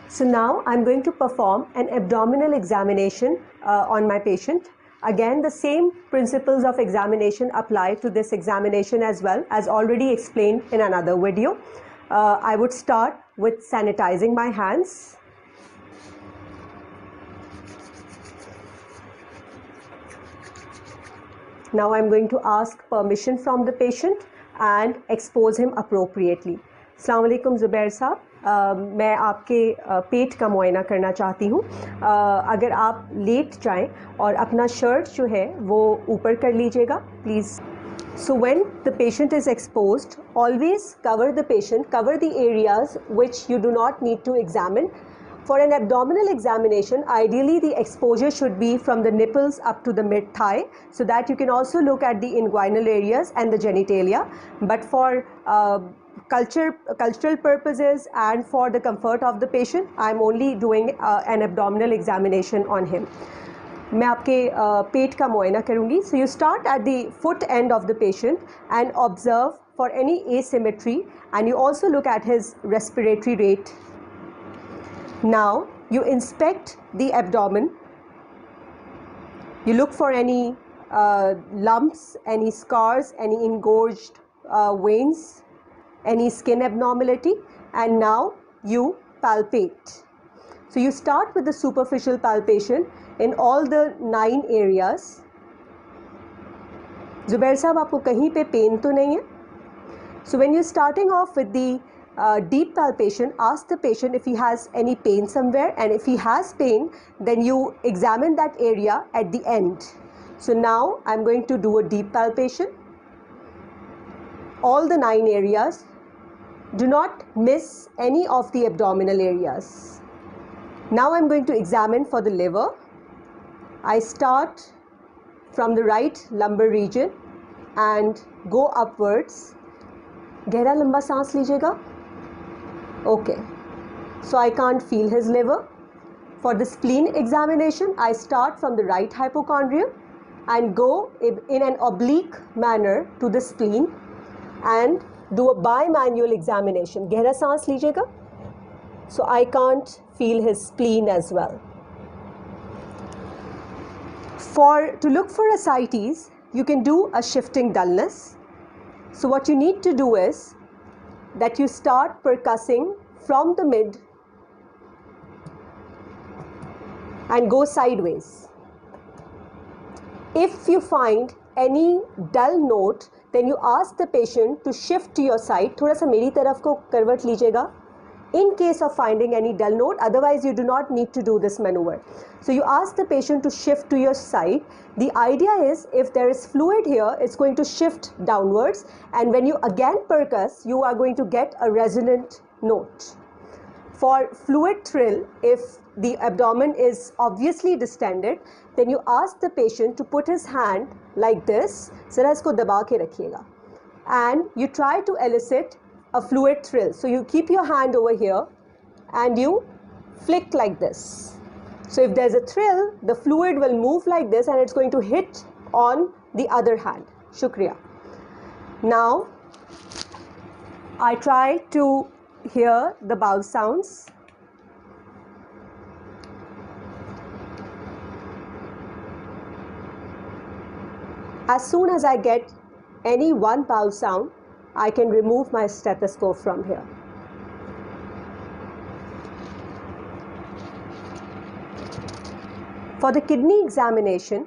So now I'm going to perform an abdominal examination on my patient. Again, the same principles of examination apply to this examination as well, as already explained in another video. I would start with sanitizing my hands. Now I'm going to ask permission from the patient and expose him appropriately. अस्सलाम वालेकुम ज़ुबैर साहब, मैं आपके पेट का मुआयना करना चाहती हूँ। अगर आप लेट जाएं और अपना शर्ट जो है वो ऊपर कर लीजिएगा please. So when the patient is exposed, always cover the patient, cover the areas which you do not need to examine. For an abdominal examination, ideally the exposure should be from the nipples up to the mid-thigh, so that you can also look at the inguinal areas and the genitalia. But for cultural purposes and for the comfort of the patient, I am only doing an abdominal examination on him. मैं आपके पेट का मुआयना करूँगी. So you start at the foot end of the patient and observe for any asymmetry, and you also look at his respiratory rate. Now you inspect the abdomen. You look for any lumps, any scars, any engorged veins, any skin abnormality, and now you palpate. So you start with the superficial palpation in all the 9 areas. Zubair साहब, आपको कहीं पे pen तो नहीं है? So when you're starting off with the deep palpation, ask the patient if he has any pain somewhere, and if he has pain, then you examine that area at the end. So now I'm going to do a deep palpation. All the 9 areas. Do not miss any of the abdominal areas. Now I'm going to examine for the liver. I start from the right lumbar region and go upwards. गहरा लंबा सांस लीजिएगा. Okay. So I can't feel his liver. For the spleen examination, I start from the right hypochondrium and go in an oblique manner to the spleen and do a bimanual examination. गहरा सांस लीजिएगा. So I can't feel his spleen as well. To look for ascites, you can do a shifting dullness. So what you need to do is that you start percussing from the mid and go sideways. If you find any dull note, then you ask the patient to shift to your side. थोड़ा सा मेरी तरफ को करवट लीजिएगा. In case of finding any dull note, otherwise you do not need to do this maneuver. So you ask the patient to shift to your side. The idea is, if there is fluid here, it's going to shift downwards, and when you again percuss, you are going to get a resonant note. For fluid thrill, if the abdomen is obviously distended, then you ask the patient to put his hand like this. ज़रा इसको दबा के रखिएगा. And you try to elicit a fluid thrill. So you keep your hand over here and you flick like this. So if there's a thrill, the fluid will move like this and it's going to hit on the other hand. Shukriya. Now I try to hear the bowel sounds. As soon as I get any one bowel sound, I can remove my stethoscope from here. For the kidney examination,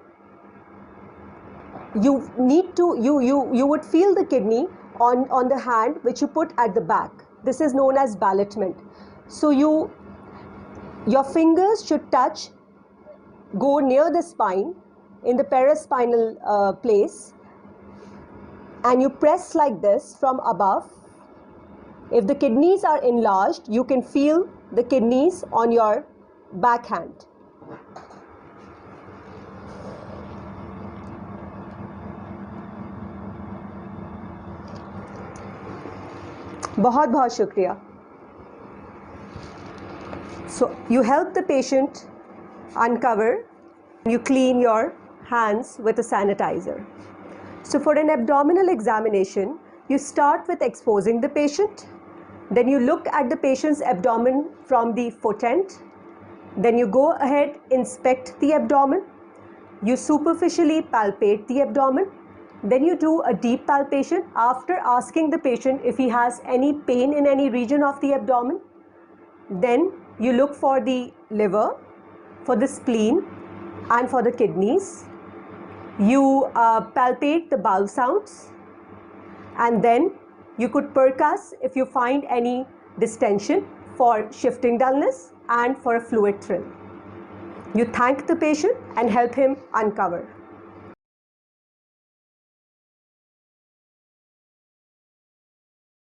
you would feel the kidney on the hand which you put at the back. This is known as ballotment. So your fingers should go near the spine in the paraspinal place, and you press like this from above. If the kidneys are enlarged, you can feel the kidneys on your backhand. बहुत बहुत शुक्रिया. So you help the patient uncover. You clean your hands with a sanitizer. So for an abdominal examination, you start with exposing the patient. Then you look at the patient's abdomen from the foot end. Then you go ahead, inspect the abdomen. You superficially palpate the abdomen. Then you do a deep palpation after asking the patient if he has any pain in any region of the abdomen. Then you look for the liver, for the spleen, and for the kidneys. You palpate the bowel sounds, and then you could percuss if you find any distension for shifting dullness and for a fluid thrill. You thank the patient and help him uncover.